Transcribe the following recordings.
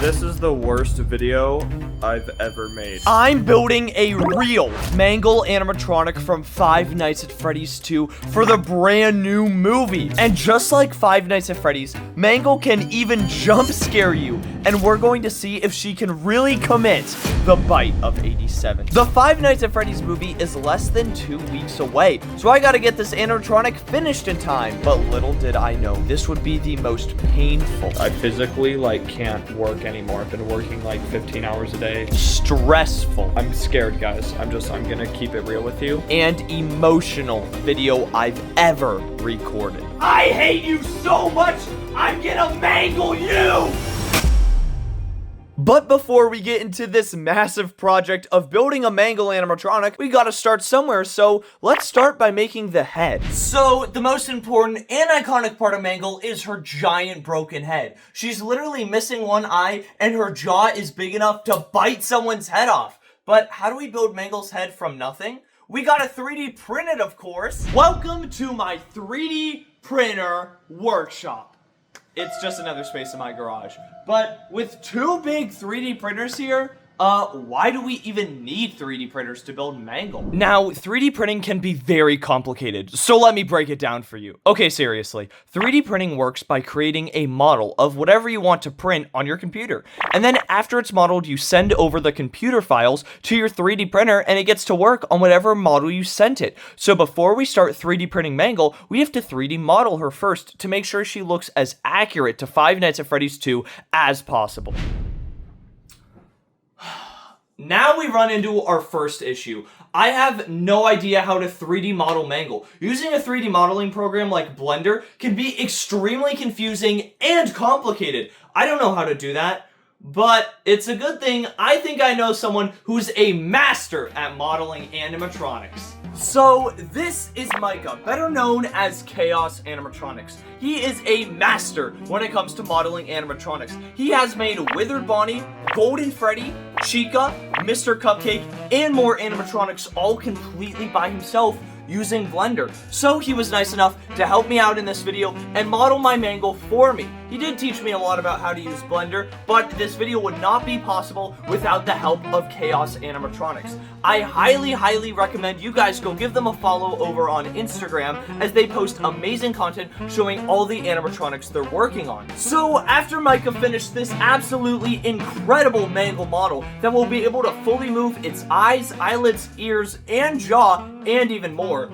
This is the worst video I've ever made. I'm building a real Mangle animatronic from Five Nights at Freddy's 2 for the brand new movie. And just like Five Nights at Freddy's, Mangle can even jump scare you. And we're going to see if she can really commit the bite of 87. The Five Nights at Freddy's movie is less than 2 weeks away, so I gotta get this animatronic finished in time. But little did I know, this would be the most painful. I physically, can't work anymore. I've been working, 15 hours a day. Stressful. I'm scared, guys. I'm gonna keep it real with you. And emotional video I've ever recorded. I hate you so much, I'm gonna mangle you! But before we get into this massive project of building a Mangle animatronic, we gotta start somewhere, so let's start by making the head. So, the most important and iconic part of Mangle is her giant broken head. She's literally missing one eye, and her jaw is big enough to bite someone's head off. But how do we build Mangle's head from nothing? We gotta 3D print it, of course. Welcome to my 3D printer workshop. It's just another space in my garage. But with two big 3D printers here, why do we even need 3D printers to build Mangle? Now, 3D printing can be very complicated, so let me break it down for you. Okay, seriously, 3D printing works by creating a model of whatever you want to print on your computer. And then after it's modeled, you send over the computer files to your 3D printer and it gets to work on whatever model you sent it. So before we start 3D printing Mangle, we have to 3D model her first to make sure she looks as accurate to Five Nights at Freddy's 2 as possible. Now we run into our first issue. I have no idea how to 3D model Mangle. Using a 3D modeling program like Blender can be extremely confusing and complicated. I don't know how to do that, but it's a good thing I think I know someone who's a master at modeling animatronics. So, this is Micah, better known as Chaos Animatronics. He is a master when it comes to modeling animatronics. He has made Withered Bonnie, Golden Freddy, Chica, Mr. Cupcake, and more animatronics all completely by himself using Blender. So he was nice enough to help me out in this video and model my Mangle for me. He did teach me a lot about how to use Blender, but this video would not be possible without the help of Chaos Animatronics. I highly recommend you guys go give them a follow over on Instagram as they post amazing content showing all the animatronics they're working on. So after Micah finished this absolutely incredible Mangle model that will be able to fully move its eyes, eyelids, ears, and jaw, and even more,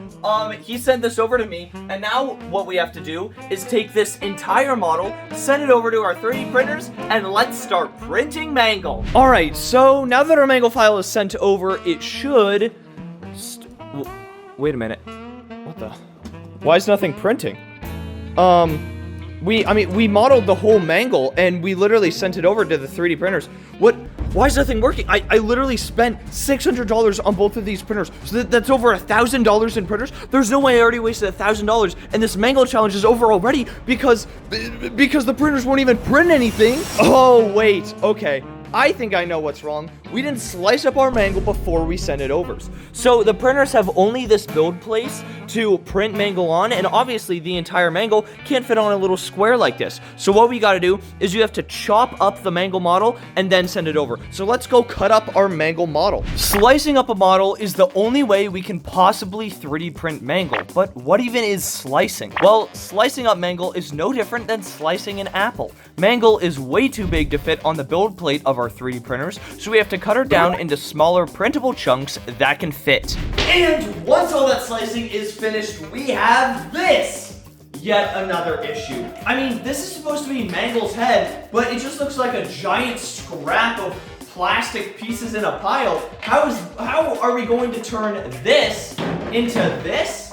he sent this over to me, and now what we have to do is take this entire model, send it over to our 3D printers, and let's start printing Mangle. Alright, so now that our Mangle file is sent over, it should... Wait a minute. What the... Why is nothing printing? We modeled the whole Mangle, and we literally sent it over to the 3D printers. What? Why is nothing working? I literally spent $600 on both of these printers, so that's over $1,000 in printers. There's no way I already wasted $1,000, and this Mangle challenge is over already because the printers won't even print anything. Oh, wait, okay. I think I know what's wrong. We didn't slice up our Mangle before we sent it over. So the printers have only this build place to print Mangle on, and obviously the entire Mangle can't fit on a little square like this. So what we gotta do is you have to chop up the Mangle model and then send it over. So let's go cut up our Mangle model. Slicing up a model is the only way we can possibly 3D print Mangle, but what even is slicing? Well, slicing up Mangle is no different than slicing an apple. Mangle is way too big to fit on the build plate of our 3D printers, so we have to cut her down into smaller printable chunks that can fit. And once all that slicing is finished, we have this! Yet another issue. I mean, this is supposed to be Mangle's head, but it just looks like a giant scrap of plastic pieces in a pile. How are we going to turn this into this?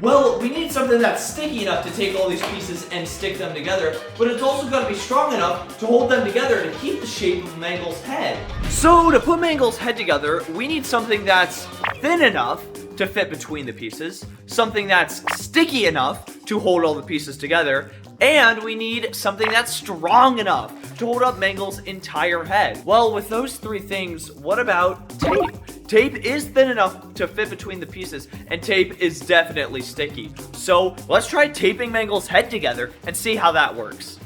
Well, we need something that's sticky enough to take all these pieces and stick them together, but it's also got to be strong enough to hold them together to keep the shape of Mangle's head. So to put Mangle's head together, we need something that's thin enough to fit between the pieces, something that's sticky enough to hold all the pieces together, and we need something that's strong enough to hold up Mangle's entire head. Well, with those three things, what about tape? Tape is thin enough to fit between the pieces, and tape is definitely sticky. So let's try taping Mangle's head together and see how that works.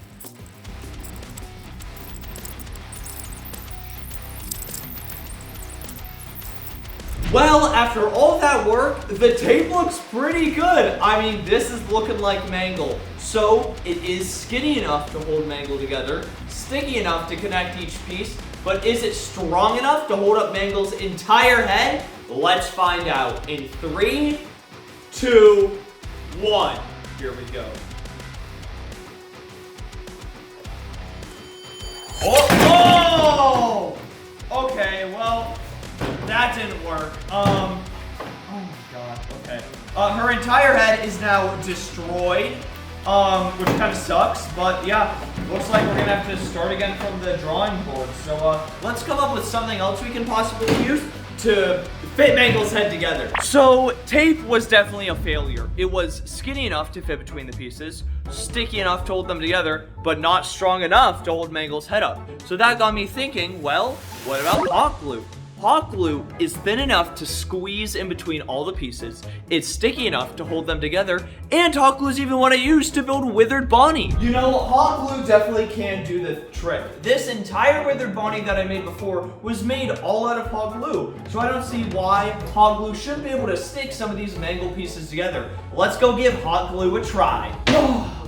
after all that work, the tape looks pretty good. I mean, this is looking like Mangle. So it is skinny enough to hold Mangle together, sticky enough to connect each piece, but is it strong enough to hold up Mangle's entire head? Let's find out in 3, 2, 1. Here we go. Oh! Okay, well, that didn't work. Oh my god, okay. Her entire head is now destroyed, which kind of sucks, but yeah, looks like we're gonna have to start again from the drawing board. So let's come up with something else we can possibly use to fit Mangle's head together. So tape was definitely a failure. It was skinny enough to fit between the pieces, sticky enough to hold them together, but not strong enough to hold Mangle's head up. So that got me thinking, well, what about hot glue? Hot glue is thin enough to squeeze in between all the pieces, it's sticky enough to hold them together, and hot glue is even what I use to build Withered Bonnie. You know, hot glue definitely can do the trick. This entire Withered Bonnie that I made before was made all out of hot glue, so I don't see why hot glue shouldn't be able to stick some of these Mangle pieces together. Let's go give hot glue a try.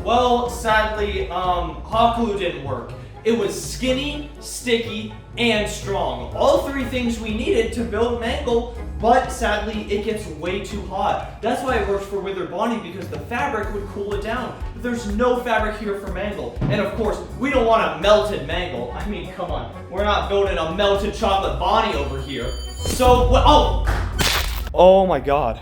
Well, sadly, hot glue didn't work. It was skinny, sticky, and strong. All 3 things we needed to build Mangle, but sadly, it gets way too hot. That's why it works for Withered Bonnie, because the fabric would cool it down. But there's no fabric here for Mangle. And of course, we don't want a melted Mangle. I mean, come on. We're not building a melted chocolate Bonnie over here. So, oh my god.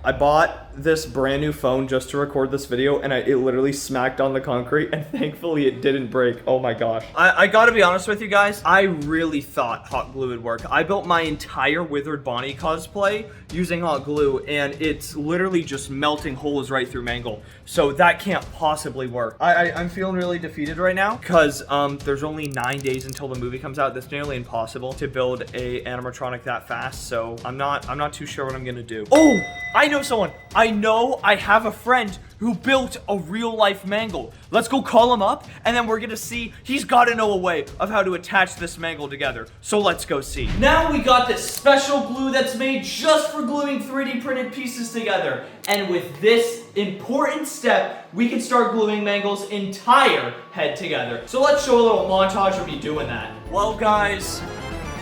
I bought this brand new phone just to record this video, and it literally smacked on the concrete, and thankfully it didn't break. Oh my gosh. I gotta be honest with you guys, I really thought hot glue would work. I built my entire Withered Bonnie cosplay using hot glue, and it's literally just melting holes right through Mangle. So that can't possibly work. I'm feeling really defeated right now, because there's only 9 days until the movie comes out. That's nearly impossible to build a animatronic that fast, so I'm not too sure what I'm gonna do. Oh, I know someone. I know I have a friend who built a real-life Mangle. Let's go call him up, and then we're gonna see. He's gotta know a way of how to attach this Mangle together. So let's go see. Now we got this special glue that's made just for gluing 3D printed pieces together. And with this important step, we can start gluing Mangle's entire head together. So let's show a little montage of me doing that. Well, guys,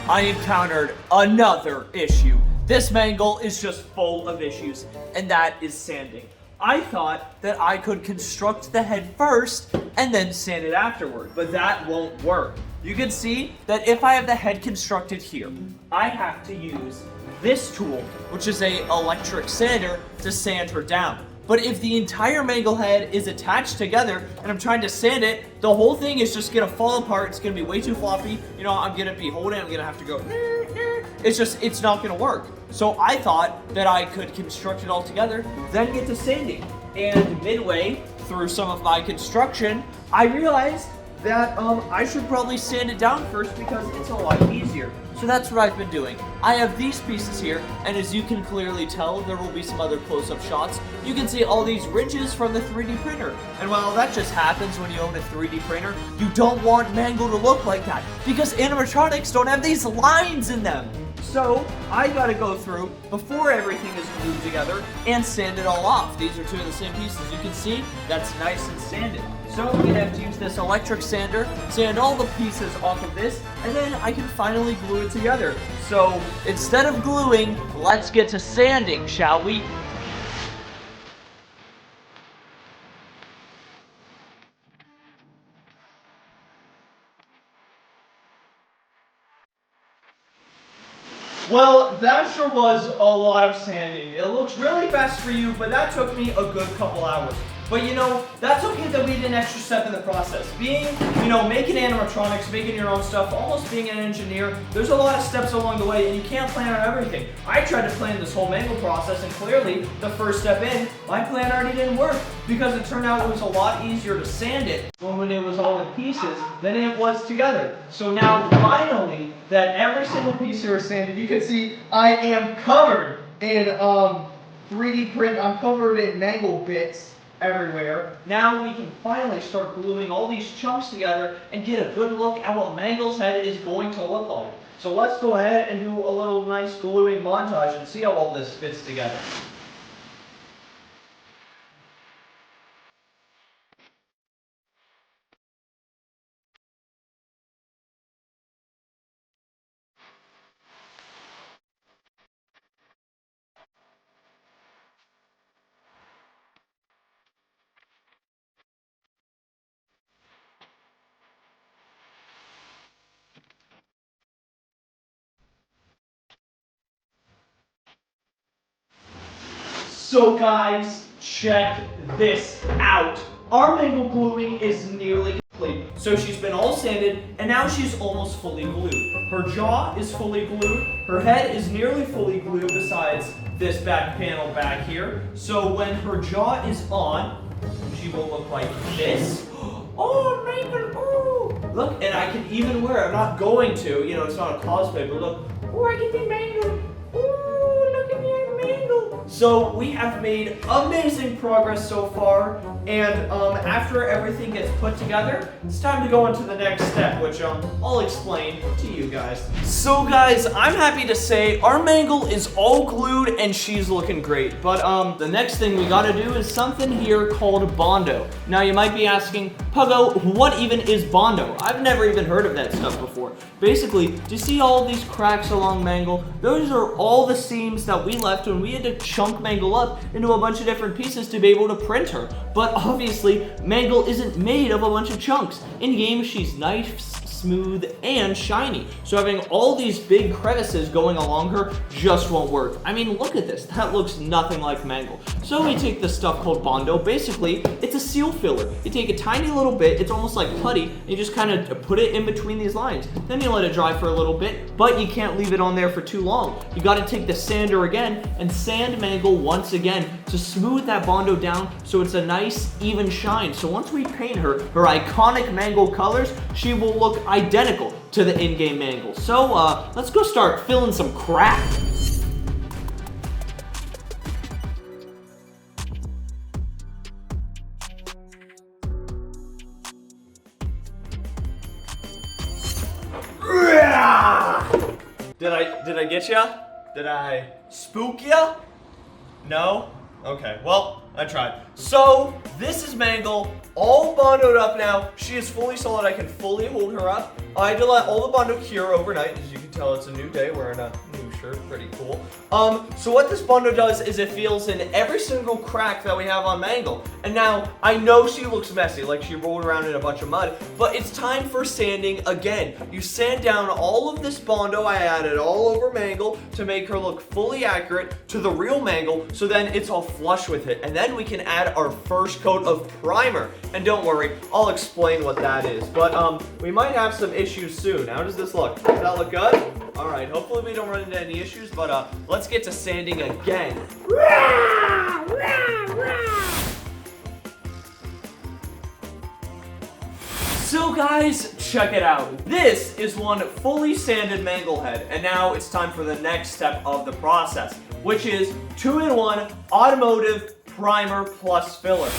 I encountered another issue. This Mangle is just full of issues, and that is sanding. I thought that I could construct the head first and then sand it afterward, but that won't work. You can see that if I have the head constructed here, I have to use this tool, which is an electric sander, to sand her down. But if the entire Mangle head is attached together and I'm trying to sand it, the whole thing is just gonna fall apart. It's gonna be way too floppy. You know, I'm gonna be holding it, I'm gonna have to go, it's not gonna work. So I thought that I could construct it all together, then get to sanding. And midway through some of my construction, I realized that I should probably sand it down first because it's a lot easier. So that's what I've been doing. I have these pieces here, and as you can clearly tell, there will be some other close-up shots. You can see all these ridges from the 3D printer. And while that just happens when you own a 3D printer, you don't want Mangle to look like that because animatronics don't have these lines in them. So I gotta go through before everything is glued together and sand it all off. These are 2 of the same pieces. You can see that's nice and sanded. So I'm gonna have to use this electric sander, sand all the pieces off of this, and then I can finally glue it together. So instead of gluing, let's get to sanding, shall we? Well, that sure was a lot of sanding. It looks really fast for you, but that took me a good couple hours. But you know, that's okay that we did an extra step in the process. Being, you know, making animatronics, making your own stuff, almost being an engineer, there's a lot of steps along the way and you can't plan on everything. I tried to plan this whole Mangle process and clearly the first step in, my plan already didn't work because it turned out it was a lot easier to sand it when it was all in pieces than it was together. So now finally that every single piece here is sanded, you can see I am covered in 3D print, I'm covered in Mangle bits. everywhere. Now we can finally start gluing all these chunks together and get a good look at what Mangle's head is going to look like. So let's go ahead and do a little nice gluing montage and see how all this fits together. So guys, check this out. Our mangle gluing is nearly complete. So she's been all sanded, and now she's almost fully glued. Her jaw is fully glued. Her head is nearly fully glued besides this back panel back here. So when her jaw is on, she will look like this. Oh, mangle, oh! Look, and I can even wear it. I'm not going to, you know, it's not a cosplay, but look. Oh, I can be mangled. Oh, look at me, I'm mangled. So we have made amazing progress so far, and after everything gets put together, it's time to go into the next step, which I'll explain to you guys. So guys, I'm happy to say our mangle is all glued and she's looking great. But the next thing we gotta do is something here called Bondo. Now you might be asking, Puggo, what even is Bondo? I've never even heard of that stuff before. Basically, do you see all these cracks along mangle? Those are all the seams that we left when we had to chunk mangle up into a bunch of different pieces to be able to print her. But obviously, mangle isn't made of a bunch of chunks. In game, she's nice, smooth, and shiny. So having all these big crevices going along her just won't work. I mean, look at this. That looks nothing like mangle. So we take this stuff called Bondo. Basically, it's a seal filler. You take a tiny little bit, it's almost like putty, and you just kind of put it in between these lines. Then you let it dry for a little bit, but you can't leave it on there for too long. You gotta take the sander again and sand mangle once again to smooth that Bondo down so it's a nice, even shine. So once we paint her iconic mangle colors, she will look identical to the in-game mangle. So let's go start filling some crap. Did I get ya? Did I spook ya? No? Okay, well, I tried. So, this is Mangle, all bondoed up now. She is fully solid, I can fully hold her up. I had to let all the Bondo cure overnight. As you can tell, it's a new day, wearing a new shirt, pretty cool. So what this Bondo does is it fills in every single crack that we have on Mangle. And now, I know she looks messy, like she rolled around in a bunch of mud, but it's time for sanding again. You sand down all of this Bondo I added all over Mangle to make her look fully accurate to the real Mangle, so then it's all flush with it. And then we can add our first coat of primer. And don't worry, I'll explain what that is. But we might have some issues soon. How does this look? Does that look good? All right, hopefully we don't run into any issues, but let's get to sanding again. So guys, check it out. This is one fully sanded mangle head, and now it's time for the next step of the process, which is 2-in-1 automotive primer plus filler.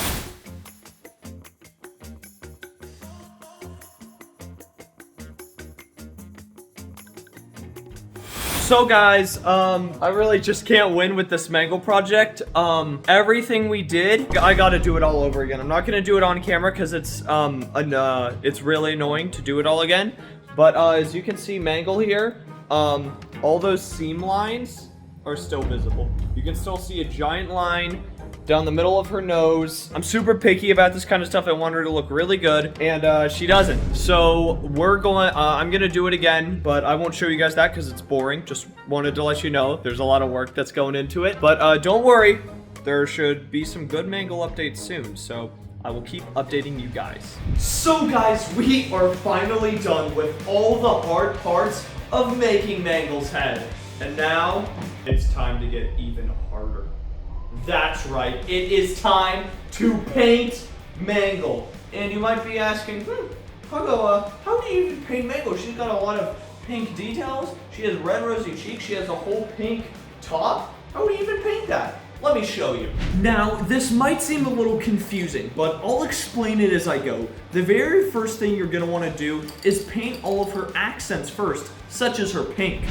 So guys, I really just can't win with this mangle project. Everything we did, I gotta do it all over again. I'm not gonna do it on camera because it's really annoying to do it all again. But as you can see, mangle here, all those seam lines are still visible. You can still see a giant line down the middle of her nose. I'm super picky about this kind of stuff. I want her to look really good, and she doesn't. So I'm gonna do it again, but I won't show you guys that because it's boring. Just wanted to let you know there's a lot of work that's going into it. But don't worry, there should be some good mangle updates soon, so I will keep updating you guys. So guys, we are finally done with all the hard parts of making Mangle's head. And now, it's time to get even harder. That's right, it is time to paint Mangle. And you might be asking, Puggo, how do you even paint Mangle? She's got a lot of pink details. She has red rosy cheeks. She has a whole pink top. How do you even paint that? Let me show you. Now, this might seem a little confusing, but I'll explain it as I go. The very first thing you're gonna wanna do is paint all of her accents first, such as her pink.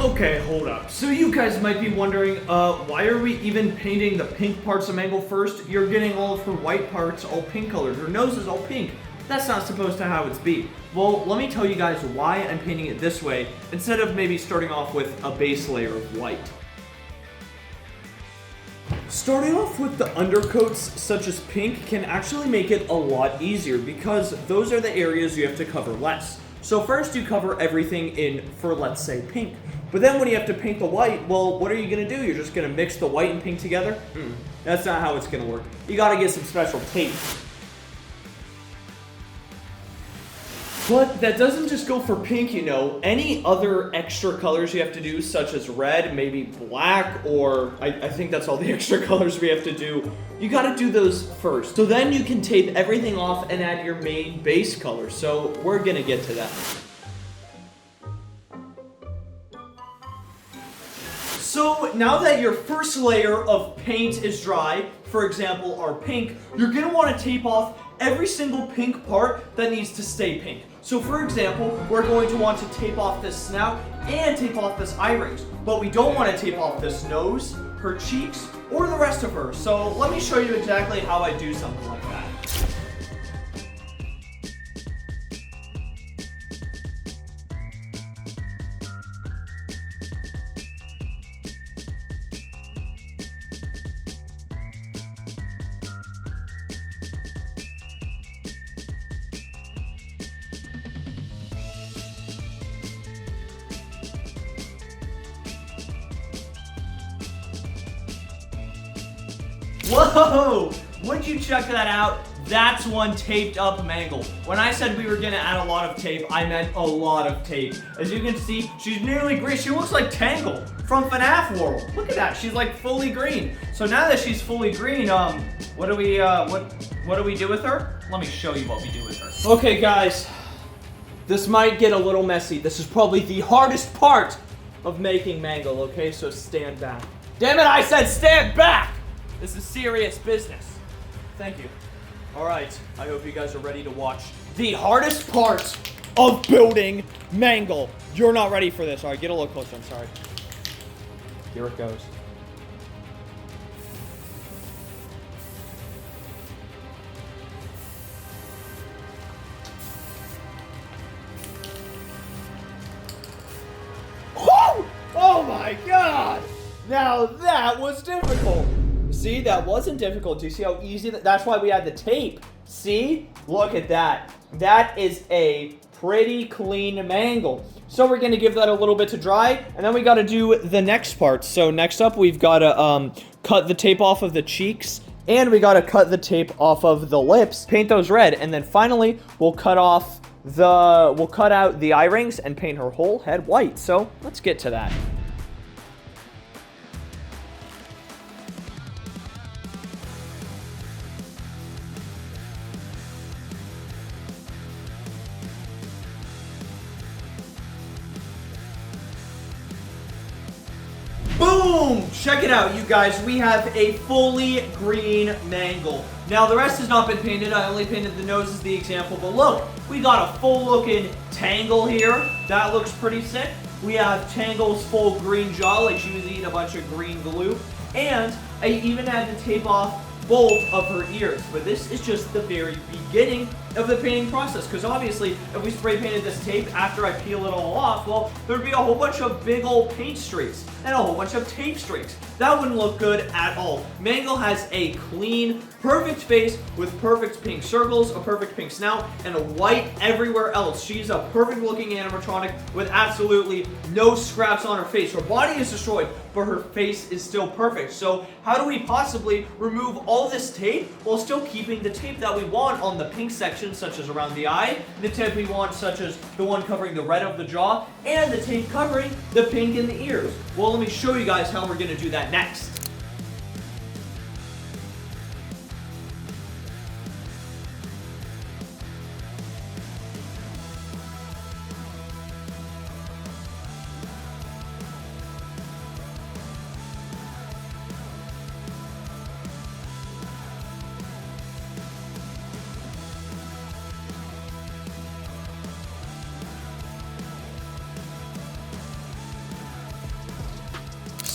Okay, hold up. So you guys might be wondering, why are we even painting the pink parts of Mangle first? You're getting all of her white parts all pink colored. Her nose is all pink. That's not supposed to how it's be. Well, let me tell you guys why I'm painting it this way, instead of maybe starting off with a base layer of white. Starting off with the undercoats, such as pink, can actually make it a lot easier because those are the areas you have to cover less. So first you cover everything in for, let's say, pink. But then when you have to paint the white, well, what are you gonna do? You're just gonna mix the white and pink together? That's not how it's gonna work. You gotta get some special tape. But that doesn't just go for pink, you know. Any other extra colors you have to do, such as red, maybe black, or I think that's all the extra colors we have to do. You gotta do those first. So then you can tape everything off and add your main base color. So we're gonna get to that. So now that your first layer of paint is dry, for example, our pink, you're gonna wanna tape off every single pink part that needs to stay pink. So for example, we're going to want to tape off this snout and tape off this eye rings, but we don't want to tape off this nose, her cheeks, or the rest of her. So let me show you exactly how I do something like that. Whoa! Would you check that out? That's one taped up Mangle. When I said we were gonna add a lot of tape, I meant a lot of tape. As you can see, she's nearly green. She looks like Tangle from Fnaf World. Look at that, she's like fully green. So now that she's fully green, what do we do with her? Let me show you what we do with her. Okay guys, this might get a little messy. This is probably the hardest part of making Mangle, okay? So stand back. Damn it, I said stand back! This is serious business. Thank you. All right, I hope you guys are ready to watch the hardest part of building Mangle. You're not ready for this. All right, get a little closer, I'm sorry. Here it goes. Woo! Oh my God! Now that was difficult. See, that wasn't difficult. Do you see how easy that's why we had the tape. See? Look at that. That is a pretty clean Mangle. So we're gonna give that a little bit to dry, and then we gotta do the next part. So next up, we've gotta cut the tape off of the cheeks, and we gotta cut the tape off of the lips, paint those red, and then finally, we'll cut out the eye rings and paint her whole head white. So let's get to that. Boom! Check it out, you guys. We have a fully green Mangle. Now, the rest has not been painted. I only painted the nose as the example. But look, we got a full-looking Tangle here. That looks pretty sick. We have Tangle's full green jaw, like she was eating a bunch of green glue. And I even had to tape off both of her ears. But this is just the very beginning of the painting process, because obviously if we spray painted this tape after I peel it all off, well, there'd be a whole bunch of big old paint streaks and a whole bunch of tape streaks. That wouldn't look good at all. Mangle has a clean, perfect face with perfect pink circles, a perfect pink snout, and a white everywhere else. She's a perfect looking animatronic with absolutely no scraps on her face. Her body is destroyed, but her face is still perfect. So how do we possibly remove all this tape while still keeping the tape that we want on the pink section, such as around the eye, the tape we want such as the one covering the red of the jaw, and the tape covering the pink in the ears? Well, let me show you guys how we're going to do that next.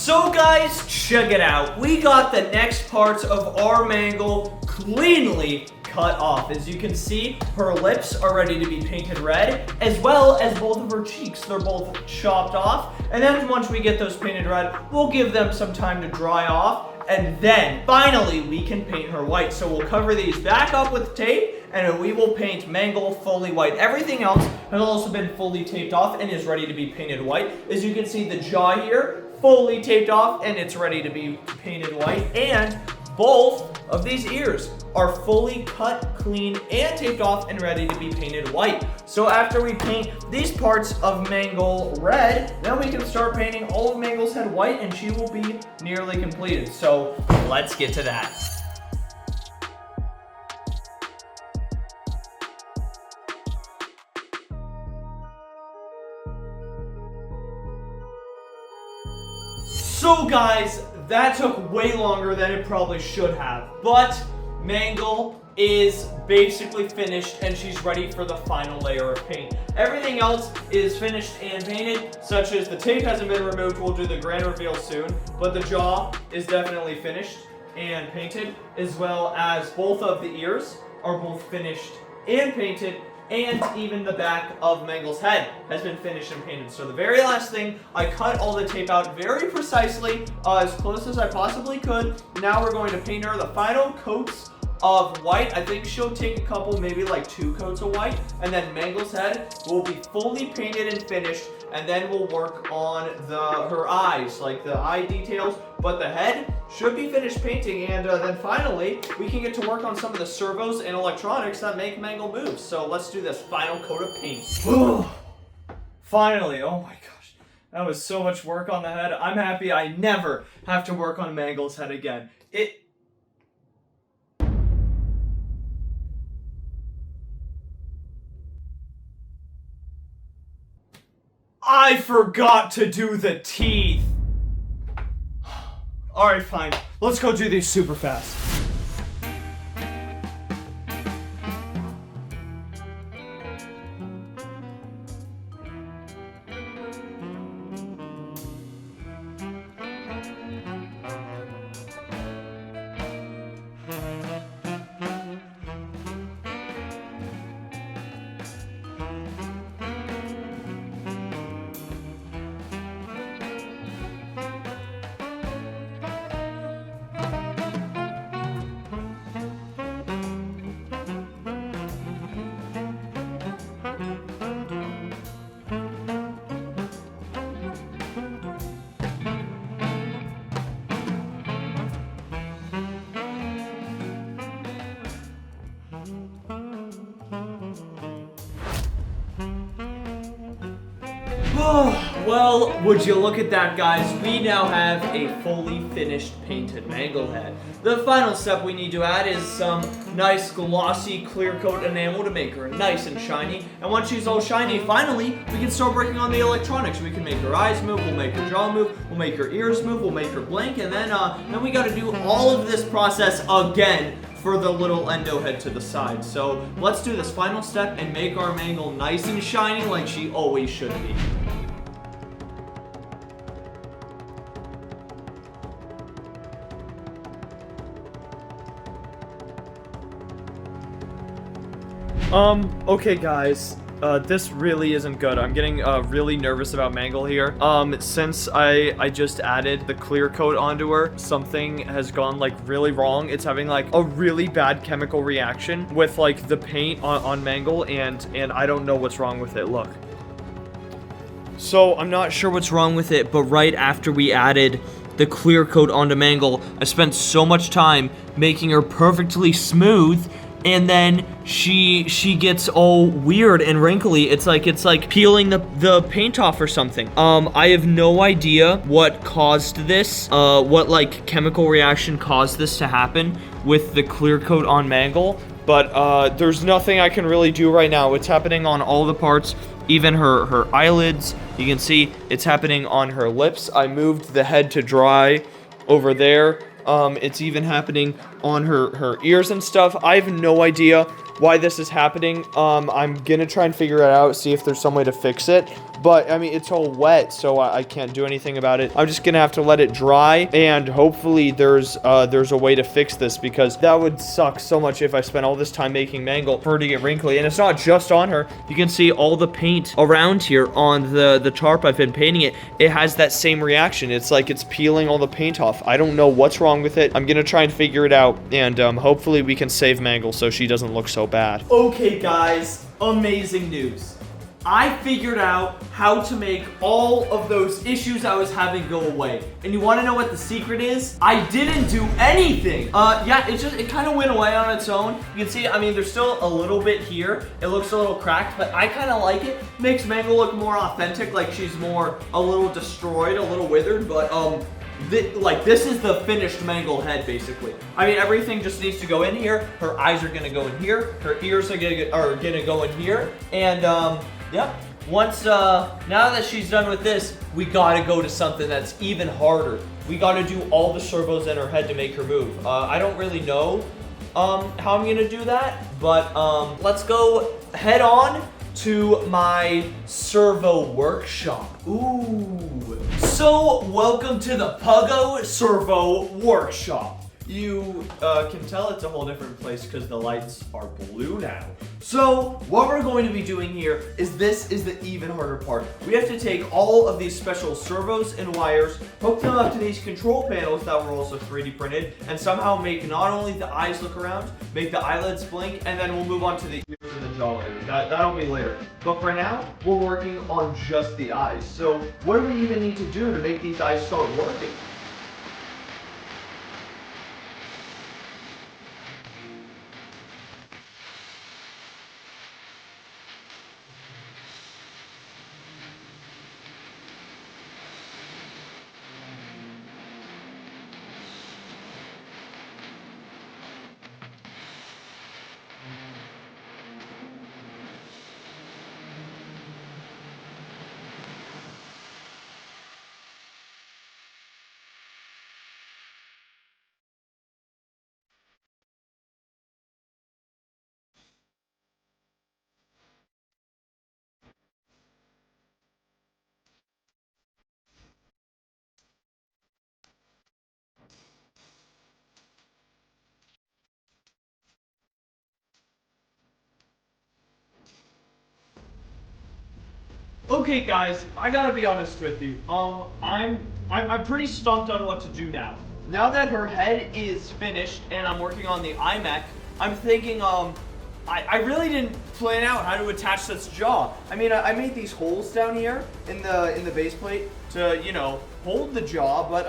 So guys, check it out. We got the next parts of our Mangle cleanly cut off. As you can see, her lips are ready to be painted red, as well as both of her cheeks. They're both chopped off. And then once we get those painted red, we'll give them some time to dry off. And then finally we can paint her white. So we'll cover these back up with tape, and we will paint Mangle fully white. Everything else has also been fully taped off and is ready to be painted white. As you can see, the jaw here, fully taped off, and it's ready to be painted white. And both of these ears are fully cut, clean, and taped off and ready to be painted white. So after we paint these parts of Mangle red, then we can start painting all of Mangle's head white, and she will be nearly completed. So let's get to that. So guys, that took way longer than it probably should have, but Mangle is basically finished and she's ready for the final layer of paint. Everything else is finished and painted, such as the tape hasn't been removed. We'll do the grand reveal soon, but the jaw is definitely finished and painted, as well as both of the ears are both finished and painted, and even the back of Mangle's head has been finished and painted. So the very last thing, I cut all the tape out very precisely, as close as I possibly could. Now we're going to paint her the final coats of white. I think she'll take a couple, maybe like 2 coats of white, and then Mangle's head will be fully painted and finished, and then we'll work on her eyes, like the eye details, but the head should be finished painting, and then finally we can get to work on some of the servos and electronics that make Mangle move. So let's do this final coat of paint. Finally, oh my gosh, that was so much work on the head. I'm happy I never have to work on Mangle's head again. I forgot to do the teeth. Alright, fine. Let's go do these super fast. Well, would you look at that, guys? We now have a fully finished painted Mangle head. The final step we need to add is some nice glossy clear coat enamel to make her nice and shiny. And once she's all shiny, finally, we can start working on the electronics. We can make her eyes move, we'll make her jaw move, we'll make her ears move, we'll make her blink, and then we gotta do all of this process again for the little endo head to the side. So let's do this final step and make our Mangle nice and shiny like she always should be. Okay guys, this really isn't good. I'm getting really nervous about Mangle here. Since I just added the clear coat onto her, something has gone like really wrong. It's having like a really bad chemical reaction with like the paint on Mangle, and I don't know what's wrong with it. Look. So I'm not sure what's wrong with it, but right after we added the clear coat onto Mangle, I spent so much time making her perfectly smooth, and then she gets all weird and wrinkly. It's like peeling the paint off or something. I have no idea what caused this, what like chemical reaction caused this to happen with the clear coat on Mangle, but there's nothing I can really do right now. It's happening on all the parts, even her eyelids. You can see it's happening on her lips. I moved the head to dry over there. It's even happening on her ears and stuff. I have no idea why this is happening. I'm gonna try and figure it out, see if there's some way to fix it. But, I mean, it's all wet, so I can't do anything about it. I'm just gonna have to let it dry, and hopefully there's a way to fix this, because that would suck so much if I spent all this time making Mangle for her to get wrinkly. And it's not just on her. You can see all the paint around here on the tarp I've been painting it. It has that same reaction. It's like it's peeling all the paint off. I don't know what's wrong with it. I'm gonna try and figure it out, and hopefully we can save Mangle so she doesn't look so bad. Okay, guys, amazing news. I figured out how to make all of those issues I was having go away. And you want to know what the secret is? I didn't do anything. Yeah, it kind of went away on its own. You can see, I mean, there's still a little bit here. It looks a little cracked, but I kind of like it. Makes Mangle look more authentic, like she's a little destroyed, a little withered, but this is the finished Mangle head, basically. I mean, everything just needs to go in here. Her eyes are gonna go in here. Her ears are gonna go in here. And yep. Once now that she's done with this, we gotta go to something that's even harder. We gotta do all the servos in her head to make her move. I don't really know how I'm gonna do that, but let's go head on to my servo workshop. Ooh. So, welcome to the Puggo Servo Workshop. You can tell it's a whole different place because the lights are blue now. So, what we're going to be doing here is this is the even harder part. We have to take all of these special servos and wires, hook them up to these control panels that were also 3D printed, and somehow make not only the eyes look around, make the eyelids blink, and then we'll move on to the ears and the jaw later. That'll be later. But for now, we're working on just the eyes. So, what do we even need to do to make these eyes start working? Okay, guys, I gotta be honest with you. I'm pretty stumped on what to do now. Now that her head is finished and I'm working on the iMech, I'm thinking, I really didn't plan out how to attach this jaw. I mean, I made these holes down here in the base plate to, you know, hold the jaw, but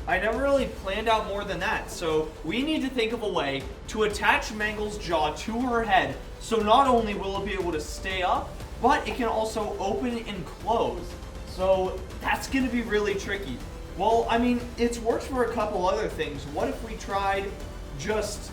I never really planned out more than that. So we need to think of a way to attach Mangle's jaw to her head, so not only will it be able to stay up, but it can also open and close. So that's gonna be really tricky. Well, I mean, it's worked for a couple other things. What if we tried just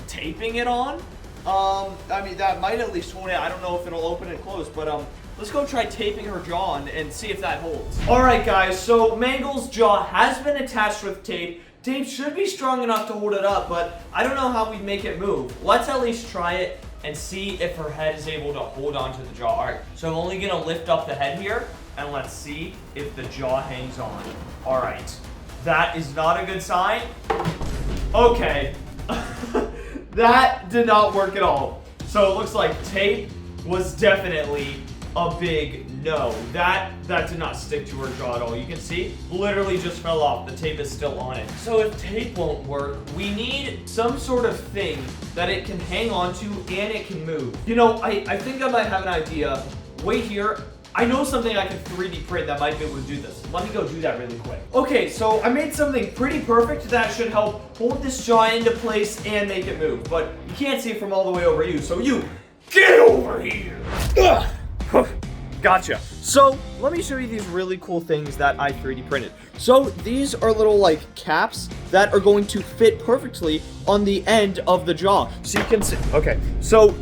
taping it on? I mean, that might at least hold it. I don't know if it'll open and close, but let's go try taping her jaw on and see if that holds. All right, guys, so Mangle's jaw has been attached with tape. Tape should be strong enough to hold it up, but I don't know how we make it move. Let's at least try it and see if her head is able to hold onto the jaw. All right, so I'm only gonna lift up the head here, and let's see if the jaw hangs on. All right, that is not a good sign. Okay, that did not work at all. So it looks like tape was definitely a big no. That did not stick to her jaw at all. You can see, literally just fell off. The tape is still on it. So if tape won't work, we need some sort of thing that it can hang on to and it can move. You know, I think I might have an idea. Wait here. I know something I can 3D print that might be able to do this. Let me go do that really quick. Okay, so I made something pretty perfect that should help hold this jaw into place and make it move. But you can't see it from all the way over you, so you get over here. Ugh. Gotcha. So let me show you these really cool things that I 3D printed. So these are little like caps that are going to fit perfectly on the end of the jaw. So you can see, okay, so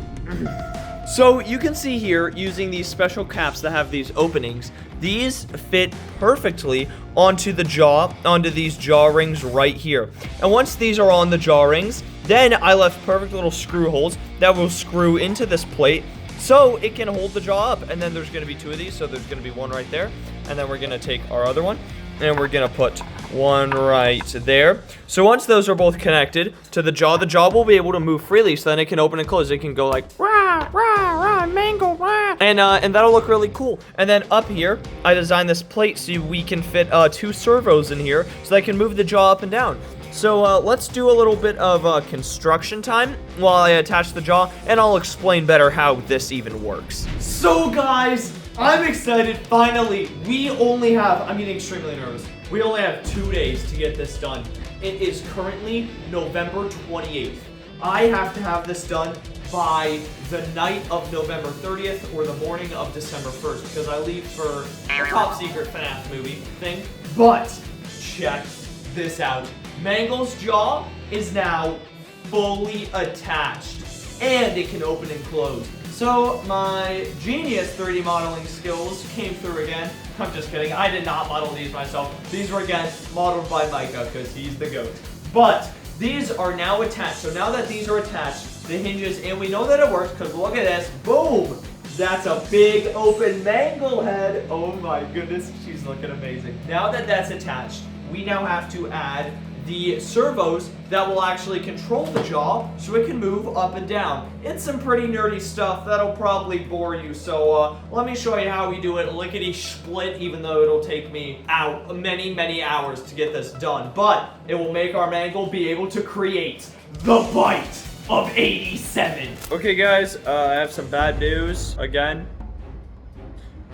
So you can see here, using these special caps that have these openings, these fit perfectly onto these jaw rings right here. And once these are on the jaw rings, then I left perfect little screw holes that will screw into this plate so it can hold the jaw up. And then there's going to be 2 of these, so there's going to be one right there. And then we're going to take our other one, and we're going to put one right there. So once those are both connected to the jaw will be able to move freely, so then it can open and close. It can go like, rah, rah, rah, mangle, rah. And that'll look really cool. And then up here, I designed this plate so we can fit 2 servos in here so that I can move the jaw up and down. So let's do a little bit of construction time while I attach the jaw, and I'll explain better how this even works. So guys, I'm excited. Finally, we only have, I'm getting extremely nervous. We only have 2 days to get this done. It is currently November 28th. I have to have this done by the night of November 30th or the morning of December 1st because I leave for a top secret FNAF movie thing. But check this out. Mangle's jaw is now fully attached and it can open and close. So my genius 3D modeling skills came through again. I'm just kidding. I did not model these myself. These were again modeled by Micah because he's the GOAT. But these are now attached. So now that these are attached, the hinges, and we know that it works because look at this. Boom! That's a big open mangle head. Oh my goodness, she's looking amazing. Now that that's attached, we now have to add the servos that will actually control the jaw so it can move up and down. It's some pretty nerdy stuff that'll probably bore you, so let me show you how we do it lickety-split, even though it'll take me many hours to get this done. But it will make our mangle be able to create the bite of 87. Okay guys, I have some bad news again.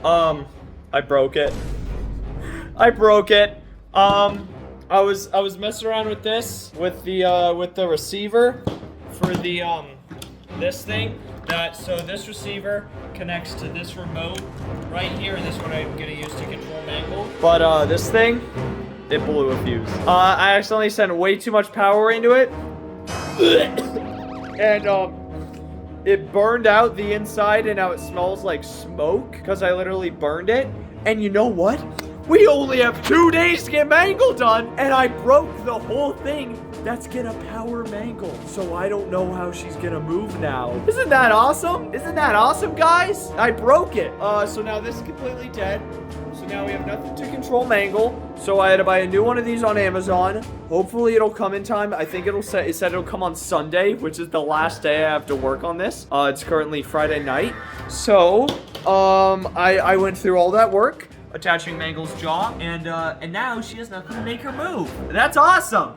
I broke it. I was messing around with this with the receiver for the this thing so this receiver connects to this remote right here, and this one I'm gonna use to control mangle. But this thing, it blew a fuse. I accidentally sent way too much power into it, and it burned out the inside, and now it smells like smoke because I literally burned it. And you know what? We only have 2 days to get mangle done, and I broke the whole thing that's gonna power mangle. So I don't know how she's gonna move now. Isn't that awesome? Isn't that awesome, guys? I broke it. So now this is completely dead. So now we have nothing to control mangle. So I had to buy a new one of these on Amazon. Hopefully it'll come in time. I think it said it'll come on Sunday, which is the last day I have to work on this. It's currently Friday night. So I went through all that work attaching Mangle's jaw, and now she has nothing to make her move. That's awesome.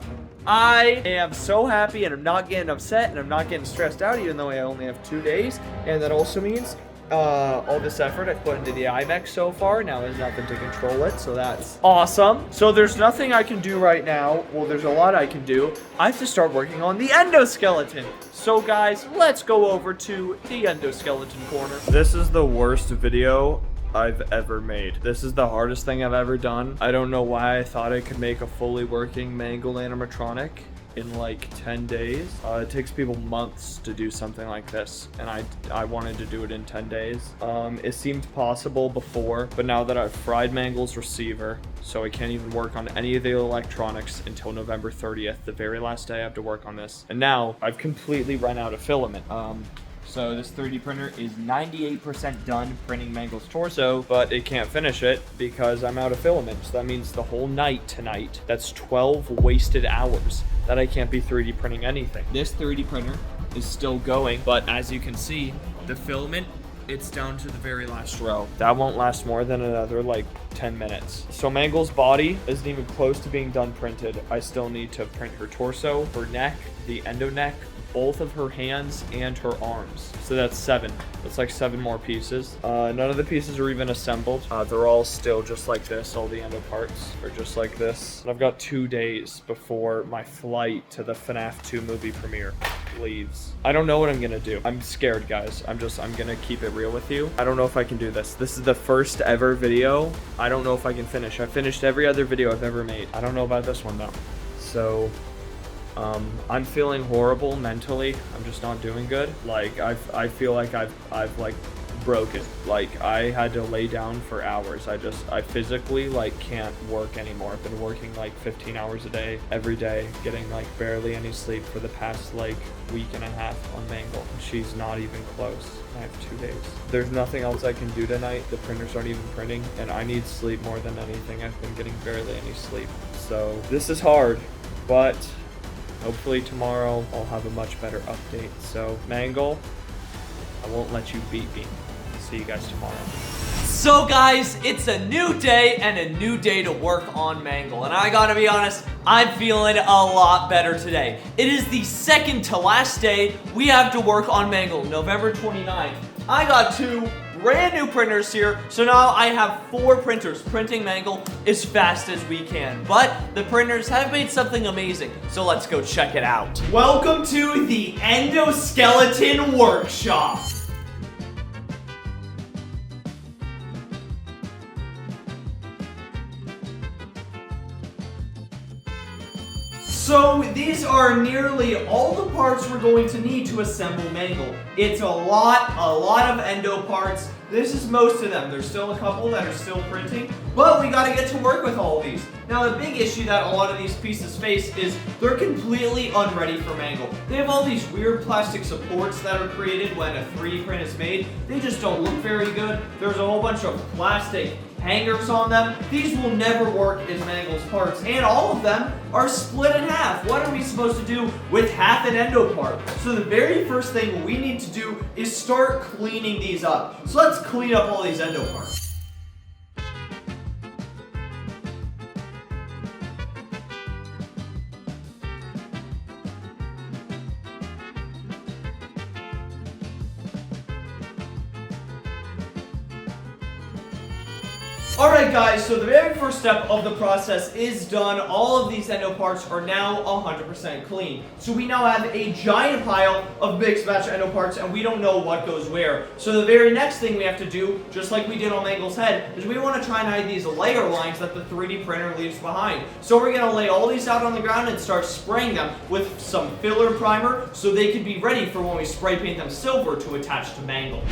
I am so happy, and I'm not getting upset, and I'm not getting stressed out, even though I only have 2 days. And that also means all this effort I've put into the iMech so far now has nothing to control it, so that's awesome. So there's nothing I can do right now. Well, there's a lot I can do. I have to start working on the endoskeleton. So guys, let's go over to the endoskeleton corner. This is the worst video I've ever made. This is the hardest thing I've ever done. I don't know why I thought I could make a fully working MANGLE animatronic in like 10 days. It takes people months to do something like this, and I wanted to do it in 10 days. It seemed possible before, but now that I've fried Mangle's receiver, so I can't even work on any of the electronics until November 30th, the very last day I have to work on this. And now I've completely run out of filament. So this 3D printer is 98% done printing Mangle's torso, but it can't finish it because I'm out of filament. So that means the whole night tonight, that's 12 wasted hours that I can't be 3D printing anything. This 3D printer is still going, but as you can see, the filament, it's down to the very last row. That won't last more than another like 10 minutes. So Mangle's body isn't even close to being done printed. I still need to print her torso, her neck, the endo neck, both of her hands and her arms. So that's 7. That's like 7 more pieces. None of the pieces are even assembled. They're all still just like this. All the endo parts are just like this. And I've got 2 days before my flight to the FNAF 2 movie premiere leaves. I don't know what I'm gonna do. I'm scared, guys. I'm gonna keep it real with you. I don't know if I can do this. This is the first ever video. I don't know if I can finish. I finished every other video I've ever made. I don't know about this one though. So I'm feeling horrible mentally. I'm just not doing good. Like I feel like I've like broken. Like I had to lay down for hours. I physically like can't work anymore. I've been working like 15 hours a day every day, getting like barely any sleep for the past like week and a half on Mangle. She's not even close. I have 2 days. There's nothing else I can do tonight. The printers aren't even printing, and I need sleep more than anything. I've been getting barely any sleep. So this is hard, but hopefully tomorrow I'll have a much better update. So Mangle, I won't let you beat me. See you guys tomorrow. So guys, it's a new day and a new day to work on Mangle. And I gotta be honest, I'm feeling a lot better today. It is the second to last day we have to work on Mangle, November 29th. I got 2 brand new printers here, so now I have 4 printers printing Mangle as fast as we can. But the printers have made something amazing, so let's go check it out. Welcome to the Endoskeleton Workshop. So these are nearly all the parts we're going to need to assemble Mangle. It's a lot of endo parts. This is most of them. There's still a couple that are still printing, but we gotta get to work with all of these. Now the big issue that a lot of these pieces face is they're completely unready for Mangle. They have all these weird plastic supports that are created when a 3D print is made. They just don't look very good. There's a whole bunch of plastic hangers on them. These will never work as Mangle's parts, and all of them are split in half. What are we supposed to do with half an endo part? So the very first thing we need to do is start cleaning these up. So let's clean up all these endo parts. Alright guys, so the very first step of the process is done. All of these endo parts are now 100% clean. So we now have a giant pile of mixed batch endo parts and we don't know what goes where. So the very next thing we have to do, just like we did on Mangle's head, is we want to try and hide these layer lines that the 3D printer leaves behind. So we're going to lay all these out on the ground and start spraying them with some filler primer so they can be ready for when we spray paint them silver to attach to Mangle.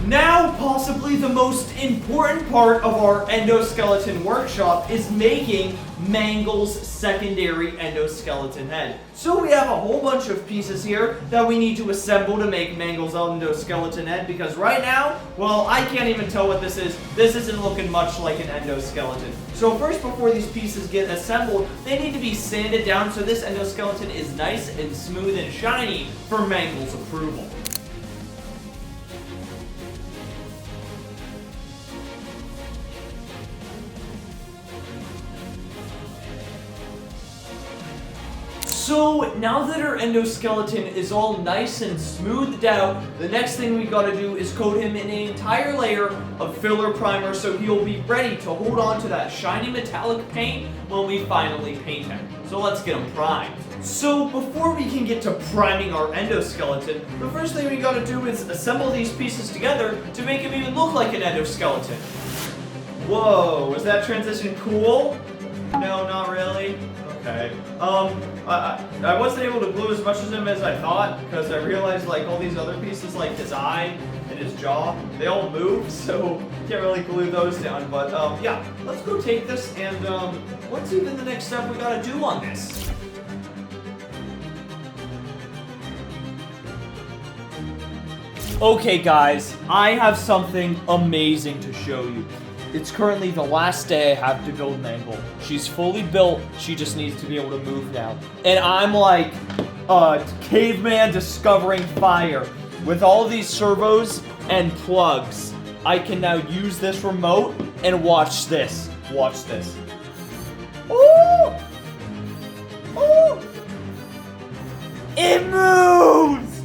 Now, possibly the most important part of our endoskeleton workshop is making Mangle's secondary endoskeleton head. So we have a whole bunch of pieces here that we need to assemble to make Mangle's endoskeleton head, because right now, well, I can't even tell what this is. This isn't looking much like an endoskeleton. So first, before these pieces get assembled, they need to be sanded down so this endoskeleton is nice and smooth and shiny for Mangle's approval. So now that our endoskeleton is all nice and smoothed out, the next thing we gotta do is coat him in an entire layer of filler primer so he'll be ready to hold on to that shiny metallic paint when we finally paint him. So let's get him primed. So before we can get to priming our endoskeleton, the first thing we gotta do is assemble these pieces together to make him even look like an endoskeleton. Whoa, was that transition cool? No, not really. Okay. I wasn't able to glue as much of him as I thought because I realized like all these other pieces like his eye and his jaw, they all move, so can't really glue those down. But yeah, let's go take this and what's even the next step we gotta do on this? Okay guys, I have something amazing to show you. It's currently the last day I have to build Mangle. She's fully built, she just needs to be able to move now. And I'm like a caveman discovering fire with all these servos and plugs. I can now use this remote and watch this. Watch this. Oh! Oh! It moves!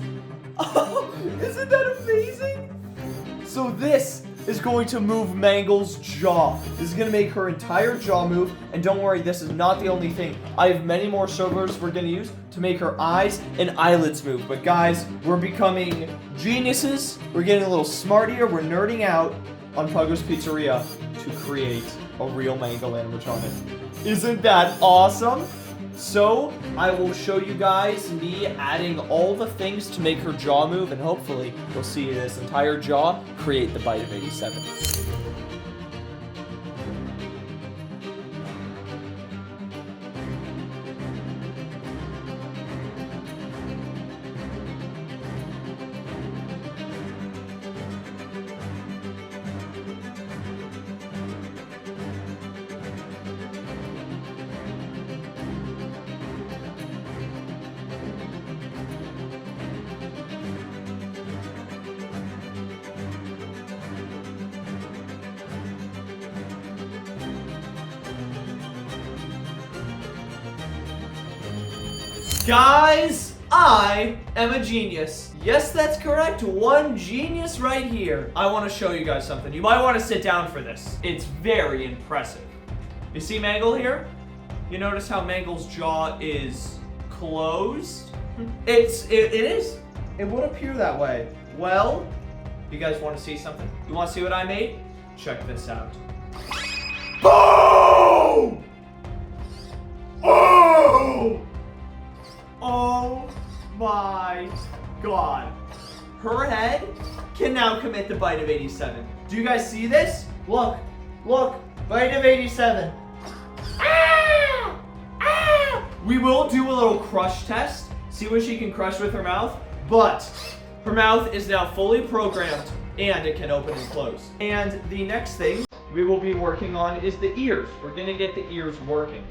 Oh, isn't that amazing? So this is going to move Mangle's jaw. This is going to make her entire jaw move. And don't worry, this is not the only thing. I have many more servers we're going to use to make her eyes and eyelids move. But guys, we're becoming geniuses. We're getting a little smart here. We're nerding out on Puggo's Pizzeria to create a real Mangle animatronic. Isn't that awesome? So, I will show you guys me adding all the things to make her jaw move, and hopefully, you'll see this entire jaw create the bite of 87. Guys, I am a genius. Yes, that's correct. One genius right here. I want to show you guys something. You might want to sit down for this. It's very impressive. You see Mangle here? You notice how Mangle's jaw is closed? It is. It would appear that way. Well, you guys want to see something? You want to see what I made? Check this out. Boom! Oh! Oh my god. Her head can now commit the bite of 87. Do you guys see this? Look, look, bite of 87. Ah! Ah! We will do a little crush test, see what she can crush with her mouth, but her mouth is now fully programmed and it can open and close. And the next thing we will be working on is the ears. We're gonna get the ears working.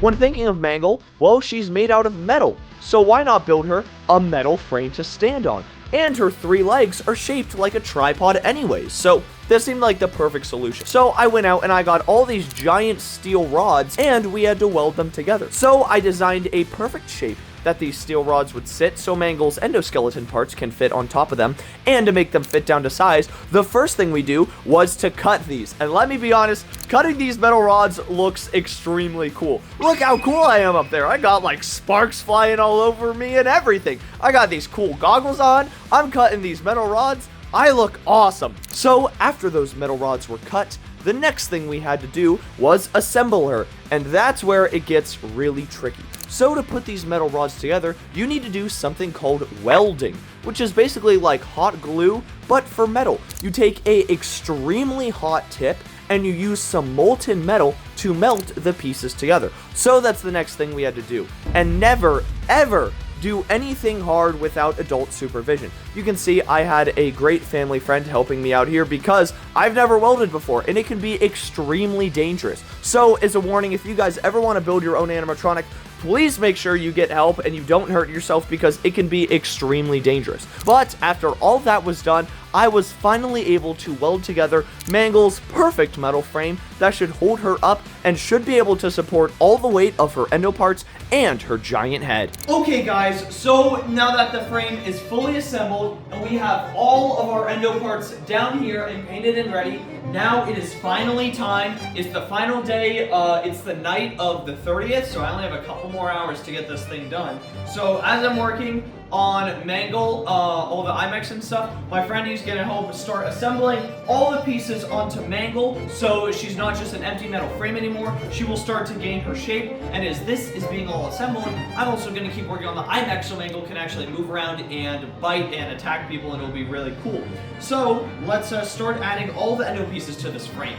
When thinking of Mangle, well, she's made out of metal, so why not build her a metal frame to stand on? And her 3 legs are shaped like a tripod anyways, so this seemed like the perfect solution. So I went out and I got all these giant steel rods, and we had to weld them together. So I designed a perfect shape that these steel rods would sit so Mangle's endoskeleton parts can fit on top of them, and to make them fit down to size, the first thing we do was to cut these. And let me be honest, cutting these metal rods looks extremely cool. Look how cool I am up there. I got like sparks flying all over me and everything. I got these cool goggles on. I'm cutting these metal rods. I look awesome. So after those metal rods were cut, the next thing we had to do was assemble her, and that's where it gets really tricky. So to put these metal rods together, you need to do something called welding, which is basically like hot glue, but for metal. You take a extremely hot tip and you use some molten metal to melt the pieces together. So that's the next thing we had to do. And never, ever do anything hard without adult supervision. You can see I had a great family friend helping me out here because I've never welded before, and it can be extremely dangerous. So as a warning, if you guys ever want to build your own animatronic, please make sure you get help and you don't hurt yourself because it can be extremely dangerous. But after all that was done, I was finally able to weld together Mangle's perfect metal frame that should hold her up and should be able to support all the weight of her endo parts and her giant head. Okay guys, so now that the frame is fully assembled and we have all of our endo parts down here and painted and ready, now it is finally time. It's the final day, it's the night of the 30th, so I only have a couple more hours to get this thing done. So as I'm working on MANGLE, all the IMAX and stuff, my friend is gonna help start assembling all the pieces onto MANGLE, so she's not just an empty metal frame anymore. She will start to gain her shape, and as this is being all assembled, I'm also gonna keep working on the IMAX so MANGLE can actually move around and bite and attack people, and it'll be really cool. So let's start adding all the endo pieces to this frame.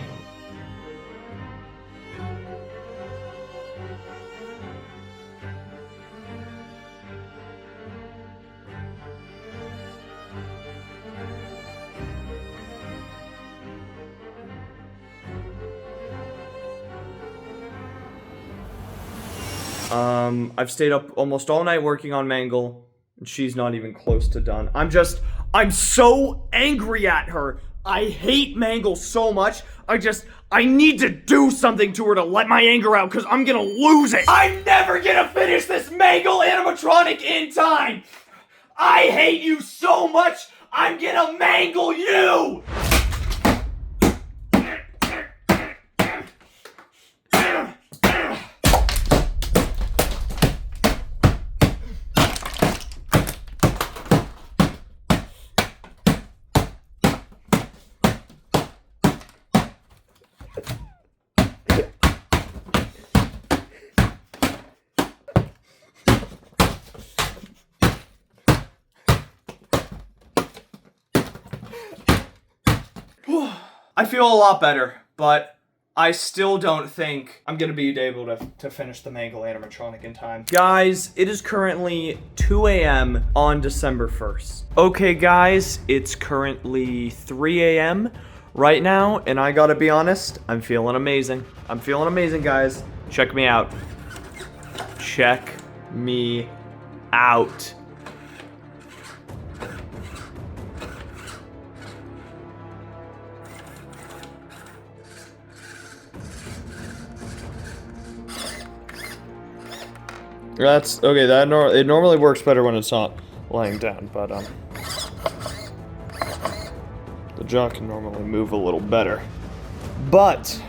I've stayed up almost all night working on MANGLE, and she's not even close to done. I'm so angry at her. I hate MANGLE so much. I need to do something to her to let my anger out, because I'm gonna lose it. I'm never gonna finish this MANGLE animatronic in time. I hate you so much. I'm gonna mangle you. I feel a lot better, but I still don't think I'm gonna be able to finish the MANGLE animatronic in time. Guys, it is currently 2 a.m. on December 1st. Okay guys, it's currently 3 a.m. right now, and I gotta be honest, I'm feeling amazing. I'm feeling amazing, guys. Check me out. Check me out. That's okay. It normally works better when it's not lying down, but the jaw can normally move a little better. But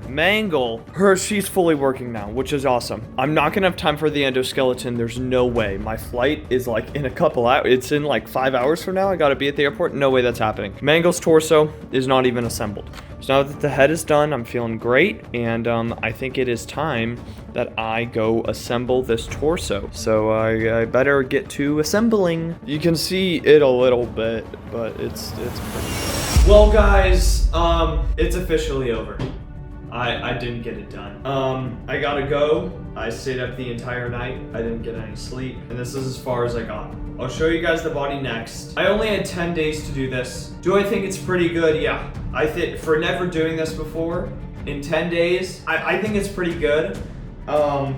MANGLE, she's fully working now, which is awesome. I'm not gonna have time for the endoskeleton. There's no way. My flight is like in a couple hours. It's in like 5 hours from now. I gotta be at the airport. No way that's happening. MANGLE's torso is not even assembled. So now that the head is done, I'm feeling great, and I think it is time that I go assemble this torso. So I better get to assembling. You can see it a little bit, but it's pretty good. Well, guys, it's officially over. I didn't get it done. I gotta go. I stayed up the entire night. I didn't get any sleep, and this is as far as I got. I'll show you guys the body next. I only had 10 days to do this. Do I think it's pretty good? Yeah. I think for never doing this before, in 10 days, I think it's pretty good. I'm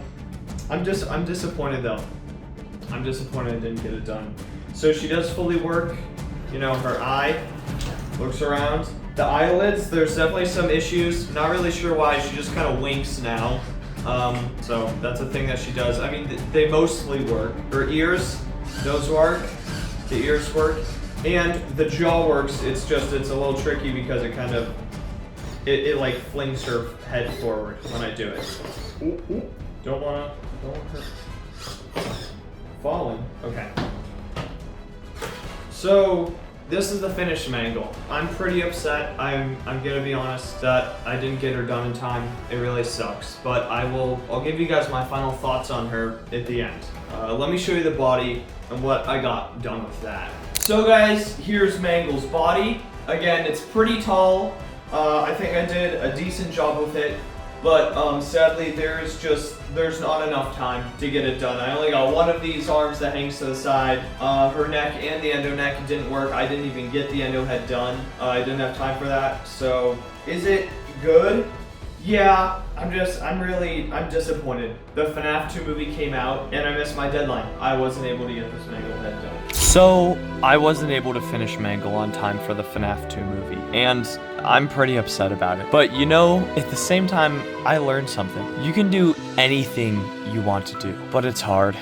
disappointed though. I'm disappointed I didn't get it done. So she does fully work. You know, her eye looks around. The eyelids, there's definitely some issues. Not really sure why. She just kind of winks now. So that's a thing that she does. I mean, they mostly work. Her ears, those work. The ears work. And the jaw works. It's a little tricky because it kind of, it like flings her head forward when I do it. Ooh. Don't want her falling. Okay. So this is the finished MANGLE. I'm pretty upset. I'm gonna be honest that I didn't get her done in time. It really sucks. But I'll give you guys my final thoughts on her at the end. Let me show you the body and what I got done with that. So guys, here's MANGLE's body. Again, it's pretty tall. I think I did a decent job with it, but sadly there's not enough time to get it done. I only got one of these arms that hangs to the side. Her neck and the endo neck didn't work. I didn't even get the endo head done. I didn't have time for that. So is it good? Yeah, I'm disappointed. The FNAF 2 movie came out and I missed my deadline. I wasn't able to get this MANGLE head done. So, I wasn't able to finish Mangle on time for the FNAF 2 movie, and I'm pretty upset about it. But you know, at the same time, I learned something. You can do anything you want to do, but it's hard.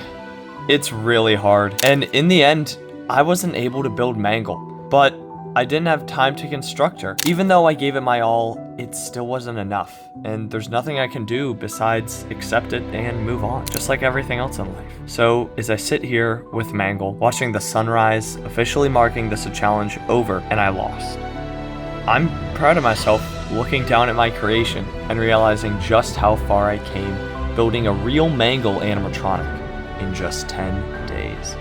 It's really hard. And in the end, I wasn't able to build Mangle, but I didn't have time to construct her. Even though I gave it my all, it still wasn't enough. And there's nothing I can do besides accept it and move on, just like everything else in life. So as I sit here with Mangle, watching the sunrise, officially marking this a challenge over, and I lost. I'm proud of myself looking down at my creation and realizing just how far I came building a real Mangle animatronic in just 10 days.